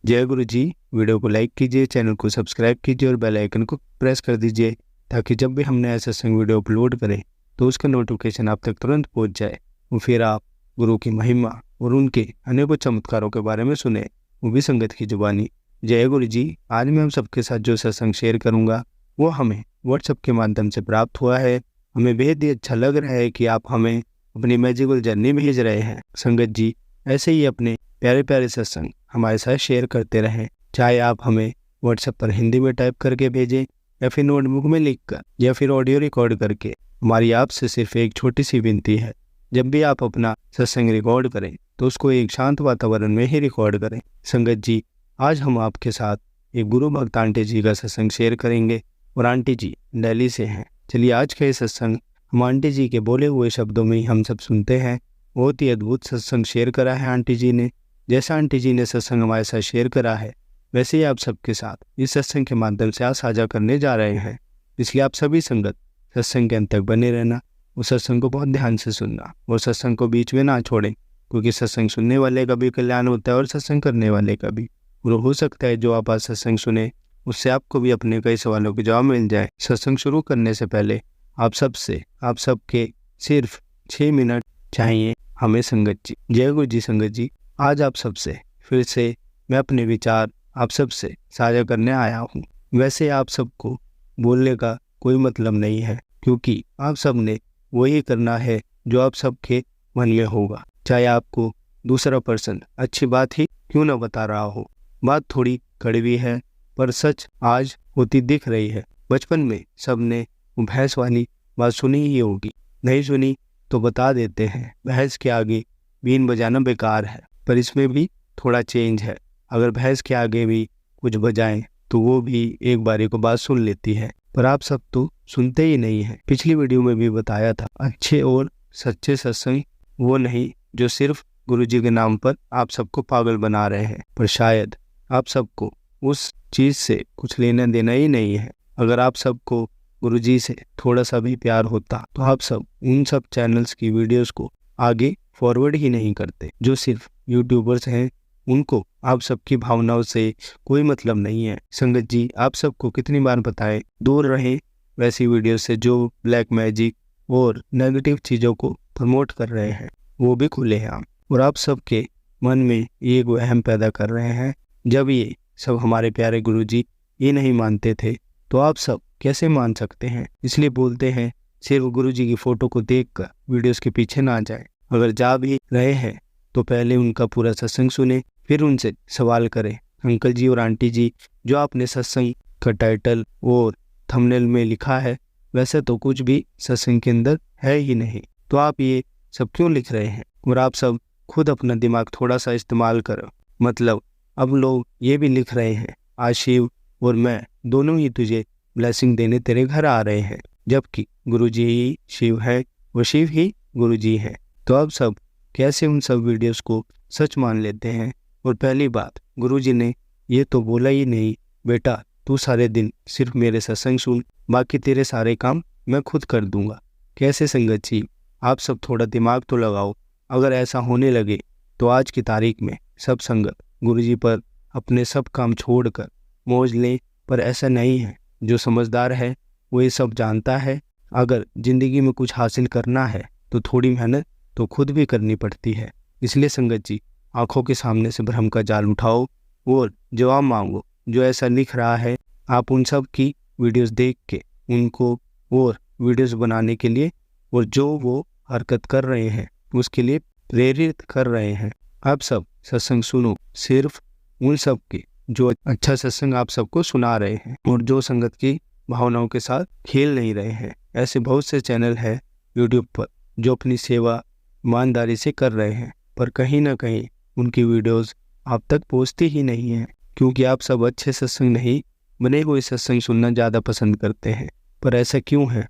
जय गुरु जी। वीडियो को लाइक कीजिए, चैनल को सब्सक्राइब कीजिए और बेल आइकन को प्रेस कर दीजिए ताकि जब भी हम नया सत्संग वीडियो अपलोड करें तो उसका नोटिफिकेशन आप तक तुरंत पहुंच जाए और फिर आप गुरु की महिमा और उनके अनेकों चमत्कारों के बारे में सुने, वो भी संगत की जुबानी। जय गुरु जी। आज मैं हम सबके साथ जो सत्संग शेयर करूँगा वो हमें व्हाट्सएप के माध्यम से प्राप्त हुआ है। हमें बेहद ही अच्छा लग रहा है कि आप हमें अपनी मैजिकल जर्नी भेज रहे हैं। संगत जी, ऐसे ही अपने प्यारे प्यारे सत्संग हमारे साथ शेयर करते रहें। चाहे आप हमें व्हाट्सएप पर हिंदी में टाइप करके भेजें या फिर नोटबुक में लिखकर या फिर ऑडियो रिकॉर्ड करके। हमारी आपसे सिर्फ एक छोटी सी विनती है, जब भी आप अपना सत्संग रिकॉर्ड करें तो उसको एक शांत वातावरण में ही रिकॉर्ड करें। संगत जी, आज हम आपके साथ एक गुरु भक्त आंटी जी का सत्संग शेयर करेंगे और आंटी जी दिल्ली से हैं। चलिए आज का ये सत्संग हम आंटी जी के बोले हुए शब्दों में ही हम सब सुनते हैं। बहुत ही अद्भुत सत्संग शेयर करा है आंटी जी ने। जैसा आंटी जी ने सत्संग हमारे साथ शेयर करा है वैसे ही आप सबके साथ इस सत्संग के माध्यम से आज साझा करने जा रहे हैं। इसलिए आप सभी संगत सत्संग के अंत तक बने रहना और सत्संग को बहुत ध्यान से सुनना और सत्संग को बीच में ना छोड़ें, क्योंकि सत्संग सुनने वाले का भी कल्याण होता है और सत्संग करने वाले का भी। और हो सकता है जो आप आज सत्संग सुने उससे आपको भी अपने कई सवालों के जवाब मिल जाए। सत्संग शुरू करने से पहले आप सबके सिर्फ 6 मिनट चाहिए हमें संगत जी। जय गुरु जी। संगत जी, आज आप सबसे फिर से मैं अपने विचार आप सबसे साझा करने आया हूँ। वैसे आप सबको बोलने का कोई मतलब नहीं है, क्योंकि आप सब ने वही करना है जो आप सबके मन में होगा, चाहे आपको दूसरा पर्सन अच्छी बात ही क्यों न बता रहा हो। बात थोड़ी कड़वी है पर सच आज होती दिख रही है। बचपन में सब ने भैंस वाली बात सुनी ही होगी, नहीं सुनी तो बता देते हैं, भैंस के आगे बीन बजाना बेकार है। पर इसमें भी थोड़ा चेंज है। अगर भैंस के आगे भी कुछ बजाएं तो वो भी एक बारी को बात सुन लेती है, पर आप सब तो सुनते ही नहीं है। पिछली वीडियो में भी बताया था, अच्छे और सच्चे सत्संग वो नहीं जो सिर्फ गुरुजी के नाम पर आप सबको पागल बना रहे हैं, पर शायद आप सबको उस चीज से कुछ लेना देना ही नहीं है। अगर आप सबको गुरुजी से थोड़ा सा भी प्यार होता तो आप सब उन सब चैनल्स की वीडियोस को आगे फॉरवर्ड ही नहीं करते। जो सिर्फ यूट्यूबर्स हैं उनको आप सबकी भावनाओं से कोई मतलब नहीं है। संगत जी, आप सबको कितनी बार बताएं, दूर रहें वैसी वीडियो से जो ब्लैक मैजिक और नेगेटिव चीज़ों को प्रमोट कर रहे हैं, वो भी खुलेआम। और आप सबके मन में ये वहम पैदा कर रहे हैं। जब ये सब हमारे प्यारे गुरुजी ये नहीं मानते थे तो आप सब कैसे मान सकते हैं। इसलिए बोलते हैं सिर्फ गुरुजी की फोटो को देखकर वीडियोस के पीछे ना जाए। अगर जा भी रहे हैं तो पहले उनका पूरा सत्संग सुने, फिर उनसे सवाल करें, अंकल जी और आंटी जी, जो आपने सत्संग का टाइटल और थंबनेल में लिखा है वैसे तो कुछ भी सत्संग के अंदर है ही नहीं, तो आप ये सब क्यों लिख रहे हैं। और आप सब खुद अपना दिमाग थोड़ा सा इस्तेमाल करो। मतलब अब लोग ये भी लिख रहे हैं, आज शिव और मैं दोनों ही तुझे ब्लेसिंग देने तेरे घर आ रहे हैं, जबकि गुरुजी ही शिव है और शिव ही गुरुजी है। तो अब सब कैसे उन सब वीडियोस को सच मान लेते हैं। और पहली बात, गुरुजी ने ये तो बोला ही नहीं, बेटा तू सारे दिन सिर्फ मेरे सत्संग सुन, बाकी तेरे सारे काम मैं खुद कर दूंगा। कैसे संगत जी, आप सब थोड़ा दिमाग तो लगाओ। अगर ऐसा होने लगे तो आज की तारीख में सब संगत गुरुजी पर अपने सब काम छोड़कर मौज लें, पर ऐसा नहीं है। जो समझदार है वो ये सब जानता है। अगर जिंदगी में कुछ हासिल करना है तो थोड़ी मेहनत तो खुद भी करनी पड़ती है। इसलिए संगत जी, आंखों के सामने से भ्रम का जाल उठाओ और जवाब मांगो। जो ऐसा लिख रहा है आप उन सब की वीडियोस देख के उनको और वीडियोस बनाने के लिए और जो वो हरकत कर रहे हैं उसके लिए प्रेरित कर रहे हैं। आप सब सत्संग सुनो, सिर्फ उन सब के जो अच्छा सत्संग आप सबको सुना रहे हैं और जो संगत की भावनाओं के साथ खेल नहीं रहे हैं। ऐसे बहुत से चैनल है यूट्यूब पर जो अपनी सेवा ईमानदारी से कर रहे हैं, पर कहीं ना कहीं उनकी वीडियोस आप तक पहुंचती ही नहीं है, क्योंकि आप सब अच्छे सत्संग नहीं बने हुए सत्संग सुनना ज़्यादा पसंद करते हैं। पर ऐसा क्यों है,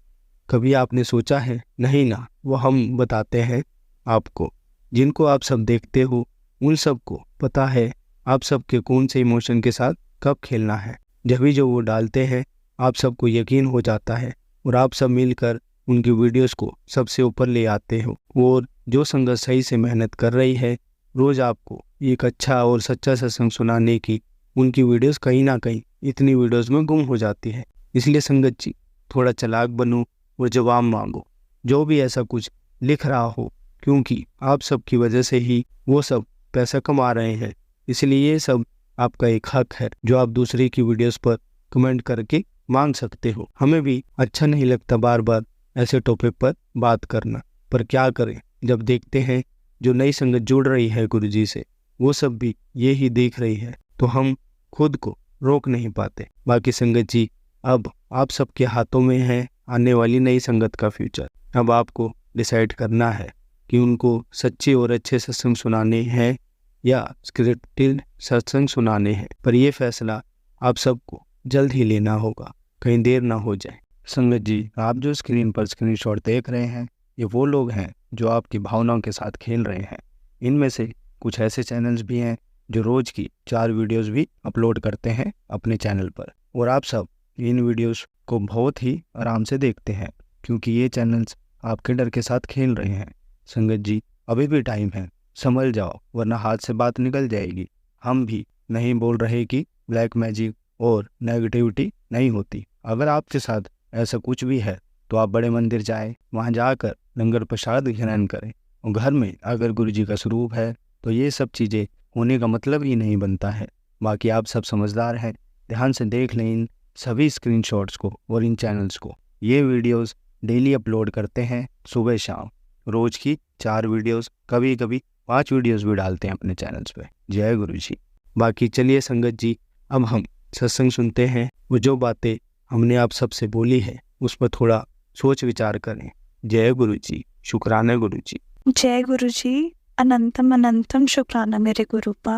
कभी आपने सोचा है? नहीं ना, वो हम बताते हैं आपको। जिनको आप सब देखते हो उन सबको पता है आप सबके कौन से इमोशन के साथ कब खेलना है। जब भी जो वो डालते हैं आप सबको यकीन हो जाता है और आप सब मिलकर उनकी वीडियोस को सबसे ऊपर ले आते हो। और जो संगत सही से मेहनत कर रही है रोज आपको एक अच्छा और सच्चा सत्संग सुनाने की उनकी वीडियोस कहीं ना कहीं इतनी वीडियोस में गुम हो जाती है। इसलिए संगत जी, थोड़ा चालाक बनो और जवाब मांगो जो भी ऐसा कुछ लिख रहा हो, क्योंकि आप सबकी वजह से ही वो सब पैसा कमा रहे हैं। इसलिए ये सब आपका एक हक है जो आप दूसरे की वीडियोस पर कमेंट करके मांग सकते हो। हमें भी अच्छा नहीं लगता बार बार ऐसे टॉपिक पर बात करना, पर क्या करें जब देखते हैं जो नई संगत जुड़ रही है गुरु जी से, वो सब भी ये ही देख रही है, तो हम खुद को रोक नहीं पाते। बाकी संगत जी, अब आप सबके हाथों में है आने वाली नई संगत का फ्यूचर। अब आपको डिसाइड करना है कि उनको सच्चे और अच्छे सत्संग सुनाने हैं या स्क्रिप्टेड सत्संग सुनाने हैं, पर यह फैसला आप सबको जल्द ही लेना होगा, कहीं देर ना हो जाए। संगत जी, आप जो स्क्रीन पर स्क्रीनशॉट देख रहे हैं, ये वो लोग हैं जो आपकी भावनाओं के साथ खेल रहे हैं। इनमें से कुछ ऐसे चैनल्स भी हैं जो रोज की 4 वीडियोस भी अपलोड करते हैं अपने चैनल पर, और आप सब इन वीडियोस को बहुत ही आराम से देखते हैं क्योंकि ये चैनल्स आपके डर के साथ खेल रहे हैं। संगत जी, अभी भी टाइम है, संभल जाओ वरना हाथ से बात निकल जाएगी। हम भी नहीं बोल रहे कि ब्लैक मैजिक और नेगेटिविटी नहीं होती। अगर आपके साथ ऐसा कुछ भी है तो आप बड़े मंदिर जाएं, वहां जाकर लंगर प्रसाद ग्रहण करें। और घर में अगर गुरु जी का स्वरूप है तो ये सब चीज़ें होने का मतलब ही नहीं बनता है। बाकी आप सब समझदार हैं, ध्यान से देख लें इन सभी स्क्रीनशॉट्स को और इन चैनल्स को। ये वीडियोस डेली अपलोड करते हैं सुबह शाम, रोज की 4 वीडियोस, कभी कभी 5 वीडियोस भी डालते हैं अपने चैनल्स पे। जय गुरु जी। बाकी चलिए संगत जी, अब हम सत्संग सुनते हैं। वो जो बातें हमने आप सबसे बोली है उस पर थोड़ा सोच विचार करें। जय गुरु जी। शुक्राना गुरु जी। जय गुरु जी। अनंतम अनंतम शुक्राना मेरे गुरुपा।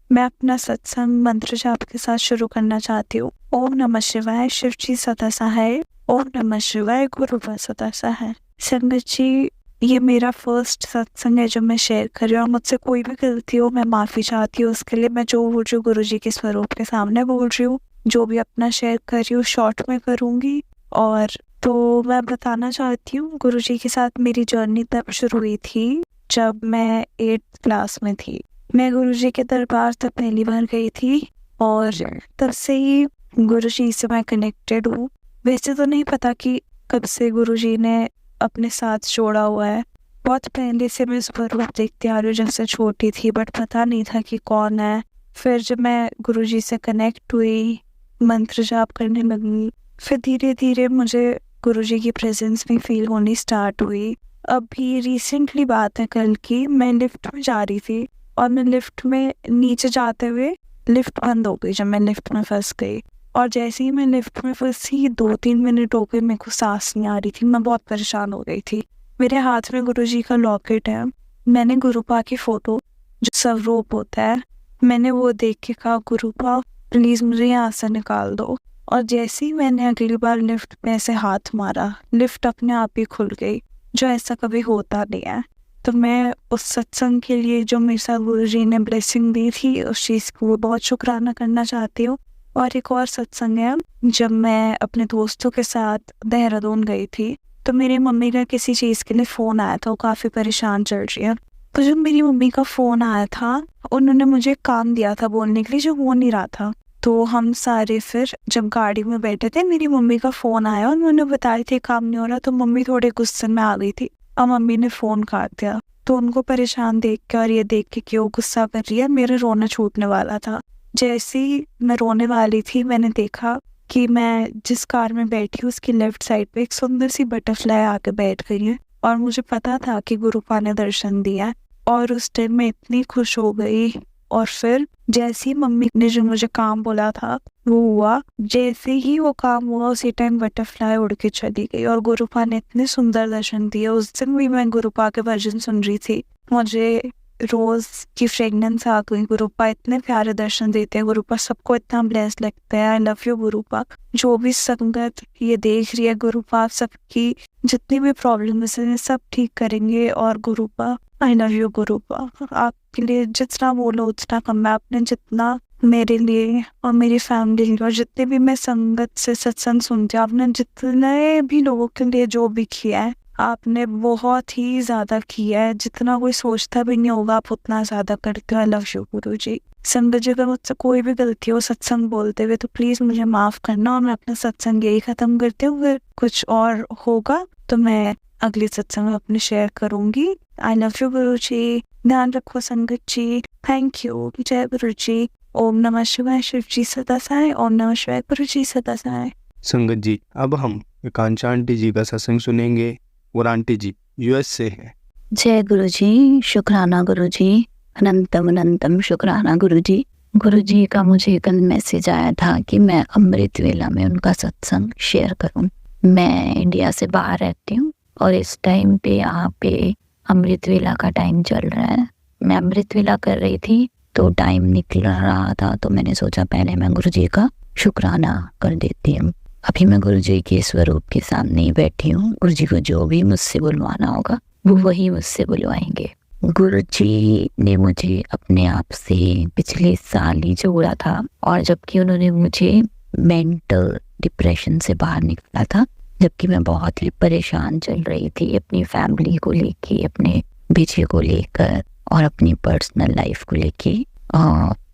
मैं अपना सत्संग मंत्र जाप के साथ शुरू करना चाहती हूँ। ओम नमः शिवाय, शिव जी सदा सहाय। ओम नमः शिवाय, गुरुपा सदा सहाय। संगत जी, ये मेरा फर्स्ट सत्संग है जो मैं शेयर कर रही हूँ। मुझसे कोई भी गलती हो मैं माफ़ी चाहती हूँ। उसके लिए मैं जो बोल रही हूँ गुरु जी के स्वरूप के सामने बोल रही हूँ। जो भी अपना शेयर कर रही हूँ शॉर्ट में करूँगी। और तो मैं बताना चाहती हूँ, गुरु जी के साथ मेरी जर्नी तब शुरू हुई थी जब मैं 8th क्लास में थी। मैं गुरु जी के दरबार तब पहली बार गई थी और तब से ही गुरु जी से मैं कनेक्टेड हूँ। वैसे तो नहीं पता कि कब से गुरु जी ने अपने साथ जोड़ा हुआ है। बहुत पहले से मैं उसका रूप देखती आ रही हूँ जब से छोटी थी, बट पता नहीं था कि कौन है। फिर जब मैं गुरु जी से कनेक्ट हुई, मंत्र जाप करने लगी, फिर धीरे धीरे मुझे गुरु जी की प्रेजेंस भी फील होनी स्टार्ट हुई। अभी रिसेंटली बात है कल की, मैं लिफ्ट में जा रही थी और मैं लिफ्ट में नीचे जाते हुए लिफ्ट बंद हो गई जब मैं लिफ्ट में फंस गई। और जैसे ही मैं लिफ्ट में फंसी 2-3 मिनट हो गए, मेरे को सांस नहीं आ रही थी। मैं बहुत परेशान हो गई थी। मेरे हाथ में गुरु जी का लॉकेट है। मैंने गुरुपा की फोटो जो स्वरूप होता है, मैंने वो देख के कहा गुरुपा प्लीज मुझे यहाँ से निकाल दो। और जैसे ही मैंने अगली बार लिफ्ट में ऐसे हाथ मारा, लिफ्ट अपने आप ही खुल गई, जो ऐसा कभी होता नहीं है। तो मैं उस सत्संग के लिए जो मेरे साथ गुरु जी ने ब्लेसिंग दी थी उस चीज़ को बहुत शुक्राना करना चाहती हूँ। और एक और सत्संग है, जब मैं अपने दोस्तों के साथ देहरादून गई थी तो मेरी मम्मी का किसी चीज़ के लिए फ़ोन आया था, वो काफ़ी परेशान चल रही है। तो जब मेरी मम्मी का फ़ोन आया था, उन्होंने मुझे काम दिया था बोलने के लिए जो हो नहीं रहा था। तो हम सारे फिर जब गाड़ी में बैठे थे, मेरी मम्मी का फ़ोन आया और उन्होंने बताया थे काम नहीं हो रहा। तो मम्मी थोड़े गुस्से में आ गई थी और मम्मी ने फ़ोन काट दिया। तो उनको परेशान देख के और ये देख के कि वो गुस्सा कर रही है, मेरा रोना छूटने वाला था। जैसे ही मैं रोने वाली थी, मैंने देखा कि मैं जिस कार में बैठी उसकी लेफ्ट साइड पे एक सुंदर सी बटरफ्लाई आके बैठ गई है। और मुझे पता था कि गुरुपा ने दर्शन दिया और उस टाइम मैं इतनी खुश हो गई। और फिर जैसे ही मम्मी ने जो मुझे काम बोला था वो हुआ। जैसे ही वो काम हुआ उसी टाइम बटरफ्लाई उड़ के चली गई और गुरुपा ने इतने सुंदर दर्शन दिए। उस दिन भी मैं गुरुपा के भजन सुन रही थी, मुझे रोज की फ्रेगनेंस आ गई। गुरुपा इतने प्यारे दर्शन देते हैं, गुरुपा सबको इतना ब्लेस लगता है। I love you गुरुपा। जो भी संगत ये देख रही है, गुरुपा सबकी जितनी भी प्रॉब्लम है सब ठीक करेंगे। और गुरुपा आई लव यू गुरुपा। आपके लिए जितना बोलो उतना कम है। आपने जितना मेरे लिए और मेरी फैमिली लिए और जितने भी मैं संगत से सत्संग सुनती हूँ, आपने जितने भी लोगों के लिए जो भी किया है आपने बहुत ही ज़्यादा किया है, जितना कोई सोचता भी नहीं होगा आप उतना ज़्यादा करते हो। आई लव यू गुरुजी। संगत जी, अगर मुझसे कोई भी गलती हो सत्संग बोलते हुए तो प्लीज़ मुझे माफ़ करना, और मैं अपना सत्संग यही ख़त्म करती हूँ। अगर कुछ और होगा तो मैं अगली सत्संग में अपने शेयर करूँगी। आई लव यू गुरुजी। ध्यान रखो संगत जी। Thank you. जय गुरुजी। ओम नमः शिवाय। शिव जी सदा सहाय। ओम नमः शिवाय। गुरु जी सदा सहाय। संगत जी, अब हम एकांशा आंटी जी का सत्संग सुनेंगे और आंटी जी यूएस से हैं। जय गुरुजी। शुक्राना गुरुजी। अनंतम अनंतम शुक्राना गुरुजी। गुरुजी का मुझे कल मैसेज आया था कि मैं अमृत वेला में उनका सत्संग शेयर करूं। मैं इंडिया से बाहर रहती हूं और इस टाइम पे यहाँ पे अमृत वेला का टाइम चल रहा है। मैं अमृत वेला कर रही थी तो टाइम निकल रहा था, तो मैंने सोचा पहले मैं गुरुजी का शुक्राना कर देती हूँ। अभी मैं गुरुजी के स्वरूप के सामने ही बैठी हूँ। गुरुजी को जो भी मुझसे बुलवाना होगा वो वही मुझसे बुलवाएंगे। गुरुजी ने मुझे अपने आप से पिछले साल ही जोड़ा था, और जबकि उन्होंने मुझे मेंटल डिप्रेशन से बाहर निकाला था, जबकि मैं बहुत ही परेशान चल रही थी अपनी फैमिली को लेके, अपने बेटे को लेकर और अपनी पर्सनल लाइफ को लेके।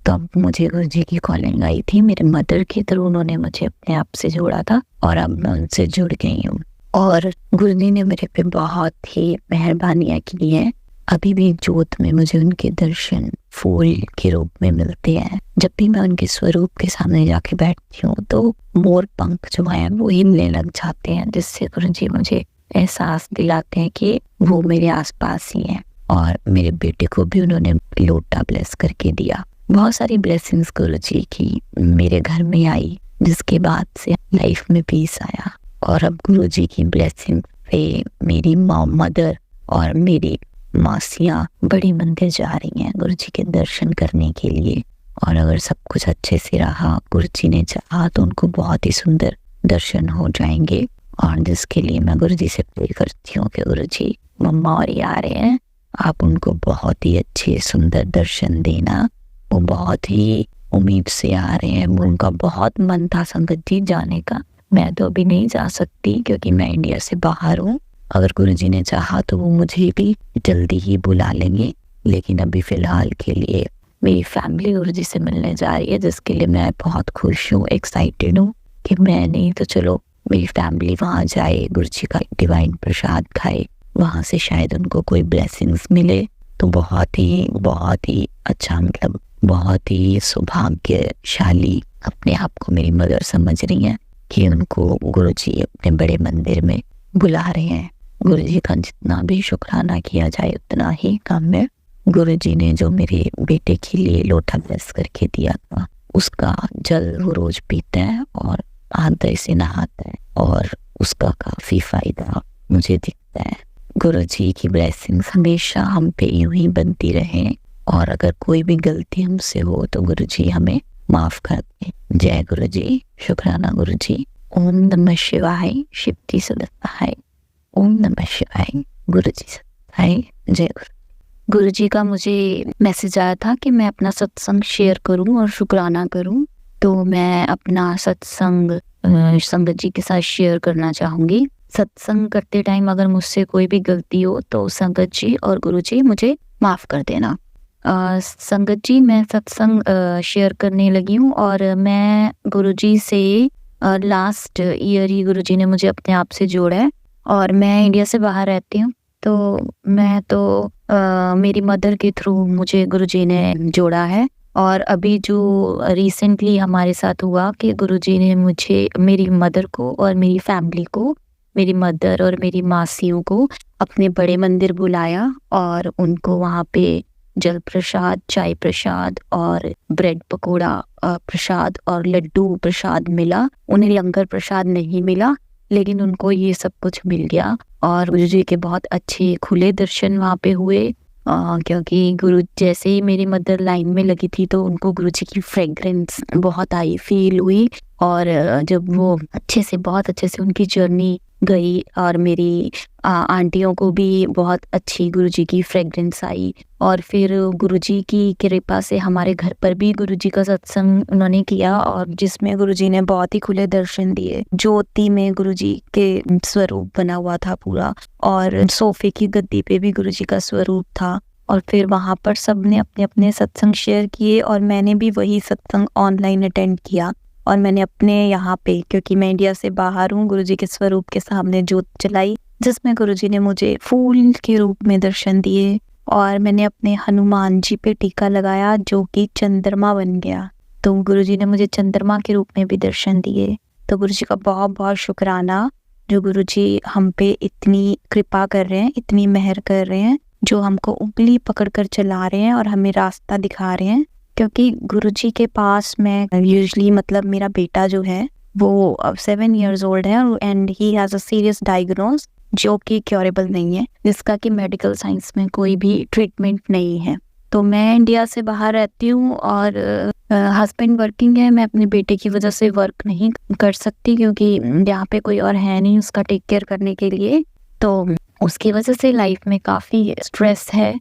तब मुझे गुरुजी की कॉलिंग आई थी। मेरे मदर के थ्रू उन्होंने मुझे अपने आप से जोड़ा था और अब मैं उनसे जुड़ गई हूँ। और गुरुजी ने मेरे पे बहुत ही मेहरबानियाँ की हैं। अभी भी जोत में मुझे उनके दर्शन फूल के रूप में मिलते हैं। जब भी मैं उनके स्वरूप के सामने जाके बैठती हूँ तो मोर पंख जो हैं वो हिलने लग जाते हैं, जिससे गुरुजी मुझे एहसास दिलाते हैं कि वो मेरे आसपास ही हैं। और मेरे बेटे को भी उन्होंने लोटा ब्लेस करके दिया। बहुत सारी ब्लेसिंग्स गुरुजी की मेरे घर में आई, जिसके बाद से लाइफ में पीस आया। और अब गुरुजी की ब्लेसिंग पे मेरी मदर और मेरी मासियाँ बड़ी मंदिर जा रही हैं गुरुजी के दर्शन करने के लिए। और अगर सब कुछ अच्छे से रहा, गुरुजी ने चाहा, तो उनको बहुत ही सुंदर दर्शन हो जाएंगे। और जिसके लिए मैं गुरुजी से प्रे करती हूँ कि गुरुजी मम्मा और ये आ रहे हैं, आप उनको बहुत ही अच्छे सुंदर दर्शन देना। वो बहुत ही उम्मीद से आ रहे हैं। उनका बहुत मन था संगत जी जाने का। मैं तो अभी नहीं जा सकती क्योंकि मैं इंडिया से बाहर हूँ। अगर गुरुजी ने चाहा तो वो मुझे भी जल्दी ही बुला लेंगे, लेकिन अभी फिलहाल के लिए मेरी फैमिली गुरुजी से मिलने जा रही है, जिसके लिए मैं बहुत खुश हूँ, एक्साइटेड हूँ कि मैं नहीं तो चलो मेरी फैमिली वहाँ जाए, गुरुजी का डिवाइन प्रसाद खाए, वहाँ से शायद उनको कोई ब्लेसिंग्स मिले। तो बहुत ही अच्छा, मतलब बहुत ही सौभाग्यशाली अपने आप को मेरी मदर समझ रही हैं कि उनको गुरुजी अपने बड़े मंदिर में बुला रहे हैं। गुरुजी का जितना भी शुक्राना किया जाए उतना ही कम है। गुरुजी ने जो मेरे बेटे के लिए लोटा ब्लेस करके दिया था, उसका जल वो रोज पीता है और आदर से नहाता है, और उसका काफी फायदा मुझे दिखता है। गुरुजी की ब्लेसिंग्स हमेशा हम पे यूं ही बनती रहे, और अगर कोई भी गलती हमसे हो तो गुरुजी हमें माफ कर दे। जय गुरुजी। शुक्राना गुरुजी। ओम नमः शिवाय। शिव जी सदा सहाय। ओम नमः शिवाय। गुरुजी सदा सहाय। जय गुरुजी का मुझे मैसेज आया था कि मैं अपना सत्संग शेयर करूं और शुक्राना करूं, तो मैं अपना सत्संग संगत जी के साथ शेयर करना चाहूंगी। सत्संग करते टाइम अगर मुझसे कोई भी गलती हो तो संगत जी और गुरुजी मुझे माफ कर देना। संगत जी, मैं सत्संग शेयर करने लगी हूँ, और मैं गुरुजी से लास्ट ईयर ही गुरुजी ने मुझे अपने आप से जोड़ा है। और मैं इंडिया से बाहर रहती हूँ, तो मैं तो मेरी मदर के थ्रू मुझे गुरुजी ने जोड़ा है। और अभी जो रिसेंटली हमारे साथ हुआ कि गुरुजी ने मुझे, मेरी मदर को और मेरी फैमिली को, मेरी मदर और मेरी मासियों को अपने बड़े मंदिर बुलाया, और उनको वहाँ पे जल प्रसाद, चाय प्रसाद और ब्रेड पकोड़ा प्रसाद और लड्डू प्रसाद मिला। उन्हें लंगर प्रसाद नहीं मिला, लेकिन उनको ये सब कुछ मिल गया। और गुरुजी के बहुत अच्छे खुले दर्शन वहाँ पे हुए, क्योंकि गुरु जैसे ही मेरी मदर लाइन में लगी थी तो उनको गुरुजी की फ्रेग्रेंस बहुत आई फील हुई, और जब वो अच्छे से, बहुत अच्छे से उनकी जर्नी गई और मेरी आंटियों को भी बहुत अच्छी गुरुजी की फ्रेग्रेंस आई। और फिर गुरुजी की कृपा से हमारे घर पर भी गुरुजी का सत्संग उन्होंने किया, और जिसमें गुरुजी ने बहुत ही खुले दर्शन दिए। ज्योति में गुरुजी के स्वरूप बना हुआ था पूरा, और सोफे की गद्दी पे भी गुरुजी का स्वरूप था। और फिर वहाँ पर सबने अपने अपने सत्संग शेयर किए, और मैंने भी वही सत्संग ऑनलाइन अटेंड किया। और मैंने अपने यहाँ पे, क्योंकि मैं इंडिया से बाहर हूँ, गुरुजी के स्वरूप के सामने जोत जलाई, जिसमें गुरुजी ने मुझे फूल के रूप में दर्शन दिए। और मैंने अपने हनुमान जी पे टीका लगाया जो कि चंद्रमा बन गया, तो गुरुजी ने मुझे चंद्रमा के रूप में भी दर्शन दिए। तो गुरुजी का बहुत बहुत शुक्राना, जो गुरुजी हम पे इतनी कृपा कर रहे हैं, इतनी मेहर कर रहे हैं, जो हमको उंगली पकड़कर चला रहे हैं और हमें रास्ता दिखा रहे हैं। क्योंकि गुरुजी के पास मैं यूजुअली, मतलब मेरा बेटा जो है वो 7 years old है, and he has a serious diagnose जो कि क्योरेबल नहीं है, जिसका कि मेडिकल साइंस में कोई भी ट्रीटमेंट नहीं है। तो मैं इंडिया से बाहर रहती हूँ और हस्बैंड वर्किंग है। मैं अपने बेटे की वजह से वर्क नहीं कर सकती, क्योंकि यहाँ पे कोई और है नहीं उसका टेक केयर करने के लिए। तो उसकी वजह से लाइफ में काफ़ी स्ट्रेस है।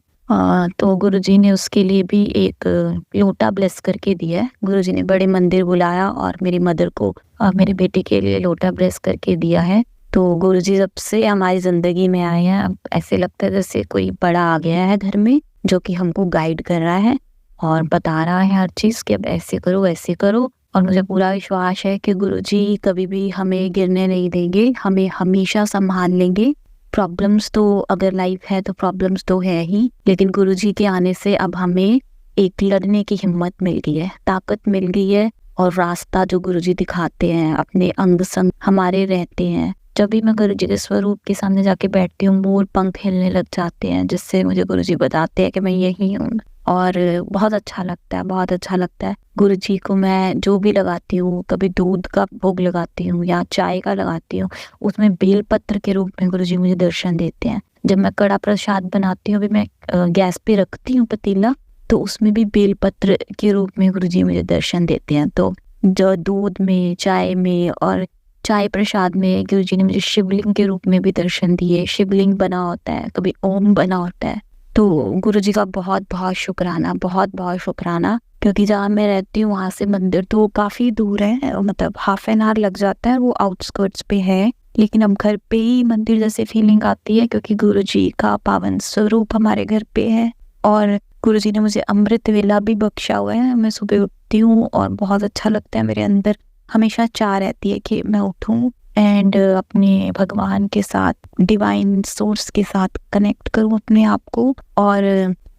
तो गुरुजी ने उसके लिए भी एक लोटा ब्लेस करके दिया है। गुरुजी ने बड़े मंदिर बुलाया और मेरी मदर को मेरे बेटे के लिए लोटा ब्लेस करके दिया है। तो गुरुजी जब से हमारी ज़िंदगी में आए हैं, अब ऐसे लगता है जैसे कोई बड़ा आ गया है घर में, जो कि हमको गाइड कर रहा है और बता रहा है हर चीज़ कि अब ऐसे करो, ऐसे करो। और मुझे पूरा विश्वास है कि गुरुजी कभी भी हमें गिरने नहीं देंगे, हमें हमेशा संभाल लेंगे। प्रॉब्लम्स तो, अगर लाइफ है तो प्रॉब्लम्स तो है ही, लेकिन गुरुजी के आने से अब हमें एक लड़ने की हिम्मत मिल गई है, ताकत मिल गई है। और रास्ता जो गुरुजी दिखाते हैं, अपने अंग संग हमारे रहते हैं। जब भी मैं गुरुजी के स्वरूप के सामने जाके बैठती हूँ, मोर पंख हिलने लग जाते हैं, जिससे मुझे गुरुजी बताते हैं कि मैं यही हूँ। और बहुत अच्छा लगता है, बहुत अच्छा लगता है। गुरुजी को मैं जो भी लगाती हूँ, कभी दूध का भोग लगाती हूँ या चाय का लगाती हूँ, उसमें बेलपत्र के रूप में गुरुजी मुझे दर्शन देते हैं। जब मैं कड़ा प्रसाद बनाती हूँ, अभी मैं गैस पे रखती हूँ पतीला, तो उसमें भी बेलपत्र के रूप में गुरुजी मुझे दर्शन देते हैं। तो जो दूध में, चाय में और चाय प्रसाद में गुरुजी ने मुझे शिवलिंग के रूप में भी दर्शन दिए। शिवलिंग बना होता है, कभी ओम बना होता है। तो गुरुजी का बहुत बहुत शुक्राना, बहुत बहुत शुक्राना। क्योंकि जहाँ मैं रहती हूँ वहाँ से मंदिर तो काफ़ी दूर है, मतलब ½ an hour लग जाता है, वो आउटस्कर्ट्स पे है। लेकिन अब घर पे ही मंदिर जैसे फीलिंग आती है, क्योंकि गुरुजी का पावन स्वरूप हमारे घर पे है। और गुरुजी ने मुझे अमृत वेला भी बख्शा हुआ है। मैं सुबह उठती हूँ और बहुत अच्छा लगता है, मेरे अंदर हमेशा चाह रहती है कि मैं उठूँ एंड अपने भगवान के साथ, डिवाइन सोर्स के साथ कनेक्ट करूँ अपने आप को। और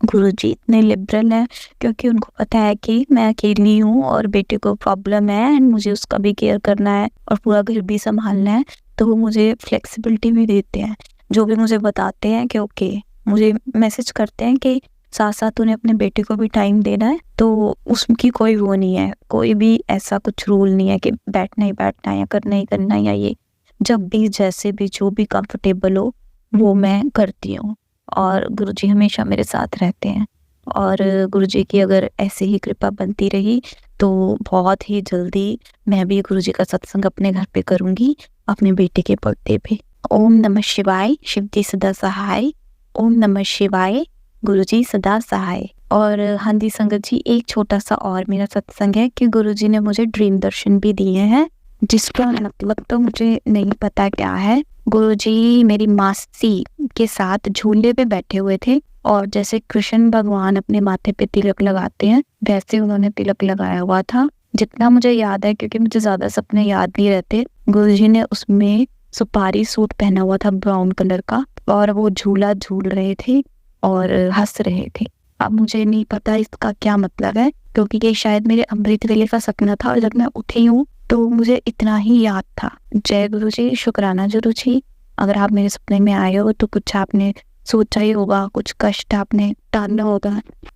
गुरुजी इतने लिबरल हैं, क्योंकि उनको पता है कि मैं अकेली हूँ और बेटे को प्रॉब्लम है एंड मुझे उसका भी केयर करना है और पूरा घर भी संभालना है। तो वो मुझे फ्लेक्सिबिलिटी भी देते हैं, जो भी मुझे बताते हैं कि ओके, मुझे मैसेज करते हैं कि साथ साथ उन्हें अपने बेटे को भी टाइम देना है। तो उसकी कोई वो नहीं है, कोई भी ऐसा कुछ रूल नहीं है कि बैठना ही बैठना है या करना ही करना है, या ये जब भी जैसे भी जो भी कंफर्टेबल हो वो मैं करती हूँ। और गुरुजी हमेशा मेरे साथ रहते हैं। और गुरुजी की अगर ऐसे ही कृपा बनती रही तो बहुत ही जल्दी मैं भी गुरुजी का सत्संग अपने घर पे करूँगी, अपने बेटे के बर्थडे पे। ओम नमः शिवाय, शिव जी सदा सहाय। ओम नमः शिवाय, गुरुजी सदा सहाय। और हाँ जी संगत जी, एक छोटा सा और मेरा सत्संग है कि गुरुजी ने मुझे ड्रीम दर्शन भी दिए हैं, जिसका मतलब तो मुझे नहीं पता क्या है। गुरुजी मेरी मासी के साथ झूले पे बैठे हुए थे, और जैसे कृष्ण भगवान अपने माथे पे तिलक लगाते हैं, वैसे उन्होंने तिलक लगाया हुआ था, जितना मुझे याद है, क्योंकि मुझे ज्यादा सपने याद नहीं रहते। गुरुजी ने उसमें सुपारी सूट पहना हुआ था ब्राउन कलर का, और वो झूला झूल रहे थे और हंस रहे थे। अब मुझे नहीं पता इसका क्या मतलब है, क्योंकि ये शायद मेरे अमृत वेले का सपना था, और जब मैं उठी हूँ तो मुझे इतना ही याद था। जय गुरुजी, शुक्राना गुरुजी। अगर आप मेरे सपने में आए हो तो कुछ आपने सोचा ही होगा, कुछ कष्ट आपने टालना होगा,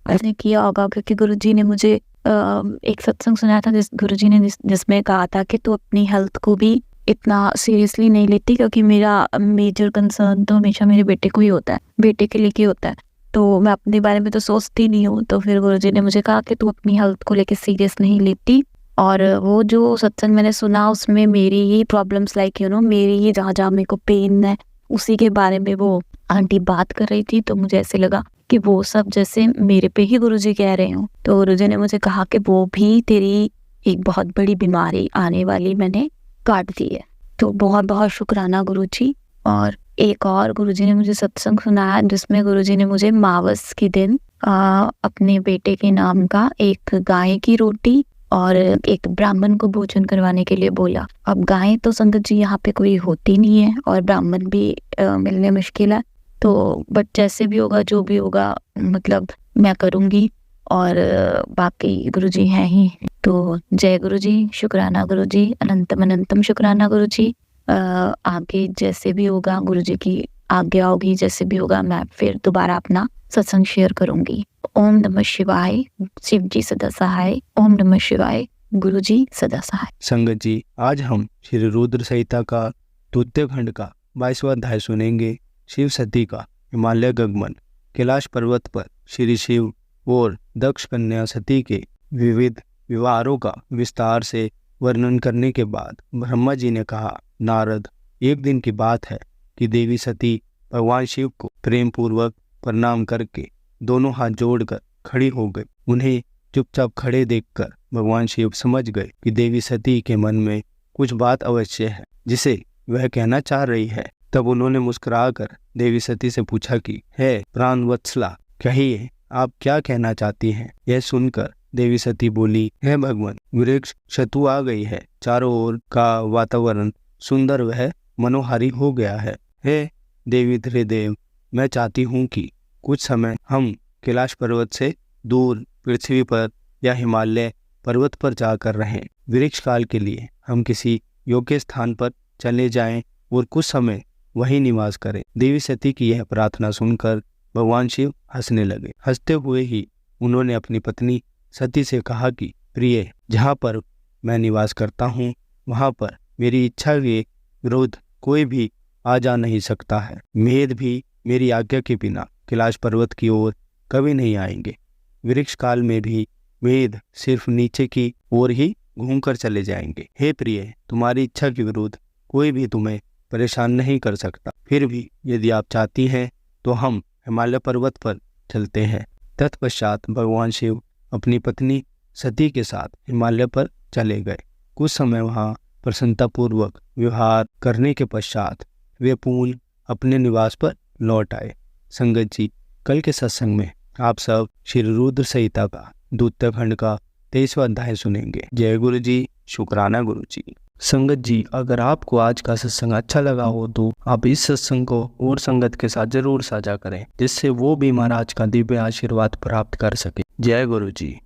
आपने किया होगा, क्योंकि गुरुजी ने मुझे एक सत्संग सुनाया था गुरुजी ने जिसमें कहा था कि तू अपनी हेल्थ को भी इतना सीरियसली नहीं लेती, क्योंकि मेरा मेजर कंसर्न तो हमेशा मेरे बेटे को ही होता है, बेटे के लेके होता है। तो मैं अपने बारे में तो सोचती नहीं हूँ। तो फिर गुरुजी ने मुझे कहा कि तू अपनी हेल्थ को लेके सीरियस नहीं लेती, और वो जो सत्संग मैंने सुना उसमें मेरी ही प्रॉब्लम्स लाइक मेरी ही जहाँ मेरे को पेन है उसी के बारे में वो आंटी बात कर रही थी। तो मुझे ऐसे लगा कि वो सब जैसे मेरे पे ही गुरुजी कह रहे हो। तो गुरुजी ने मुझे कहा कि वो भी तेरी एक बहुत बड़ी बीमारी आने वाली मैंने काट दी है। तो बहुत बहुत शुक्राना गुरुजी। और एक और गुरुजी ने मुझे सत्संग सुनाया जिसमें गुरुजी ने मुझे मावस के दिन अपने बेटे के नाम का एक गाय की रोटी और एक ब्राह्मण को भोजन करवाने के लिए बोला। अब गाय तो संगत जी यहाँ पे कोई होती नहीं है और ब्राह्मण भी मिलने मुश्किल है। तो बट जैसे भी होगा जो भी होगा मतलब मैं करूँगी। और बाकी गुरुजी हैं ही। तो जय गुरुजी, शुक्राना गुरुजी, अनंतम अनंतम शुक्राना गुरुजी। आगे जैसे भी होगा गुरुजी की आज्ञा होगी, जैसे भी होगा मैं फिर दोबारा अपना सत्संग शेयर करूंगी। ओम नमः शिवाय, शिव जी सदा सहाय। ओम नमः शिवाय, गुरु जी सदा सहाय। संगत जी, आज हम श्री रुद्र संहिता का द्वितीय खंड का 22वां अध्याय सुनेंगे। शिव सती का हिमालय गगमन। कैलाश पर्वत पर श्री शिव और दक्ष कन्या सती के विविध व्यवहारों का विस्तार से वर्णन करने के बाद ब्रह्मा जी ने कहा, नारद, एक दिन की बात है कि देवी सती भगवान शिव को प्रेम पूर्वक प्रणाम करके दोनों हाथ जोड़कर खड़ी हो गई। उन्हें चुपचाप खड़े देखकर भगवान शिव समझ गए कि देवी सती के मन में कुछ बात अवश्य है जिसे वह कहना चाह रही है। तब उन्होंने मुस्कुराकर देवी सती से पूछा कि हे प्राण वत्सला, कहिए आप क्या कहना चाहती हैं। यह सुनकर देवी सती बोली, हे भगवान, वृक्ष शत्रु आ गई है, चारों ओर का वातावरण सुंदर वह मनोहारी हो गया है। हे देवी त्रिदेव, मैं चाहती हूँ कि कुछ समय हम कैलाश पर्वत से दूर पृथ्वी पर या हिमालय पर्वत पर जाकर रहें। वृक्ष काल के लिए हम किसी योग्य स्थान पर चले जाएं और कुछ समय वहीं निवास करें। देवी सती की यह प्रार्थना सुनकर भगवान शिव हंसने लगे। हंसते हुए ही उन्होंने अपनी पत्नी सती से कहा कि प्रिय, जहाँ पर मैं निवास करता हूँ वहाँ पर मेरी इच्छा के विरुद्ध कोई भी आ जा नहीं सकता है। मेद भी मेरी आज्ञा के बिना कैलाश पर्वत की ओर कभी नहीं आएंगे। वृक्ष काल में भी मेद सिर्फ नीचे की ओर ही घूमकर चले जाएंगे। हे प्रिय, तुम्हारी इच्छा के विरुद्ध कोई भी तुम्हें परेशान नहीं कर सकता। फिर भी यदि आप चाहती हैं तो हम हिमालय पर्वत पर चलते हैं। तत्पश्चात भगवान शिव अपनी पत्नी सती के साथ हिमालय पर चले गए। कुछ समय वहाँ प्रसन्नतापूर्वक व्यवहार करने के पश्चात वे पुनः अपने निवास पर लौट आए। संगत जी, कल के सत्संग में आप सब श्री रुद्र संहिता का द्वितीय खंड का 23वां अध्याय सुनेंगे। जय गुरु जी, शुक्राना गुरु जी। संगत जी, अगर आपको आज का सत्संग अच्छा लगा हो तो आप इस सत्संग को और संगत के साथ जरूर साझा करें, जिससे वो भी महाराज का दिव्य आशीर्वाद प्राप्त कर सके। जय गुरु जी।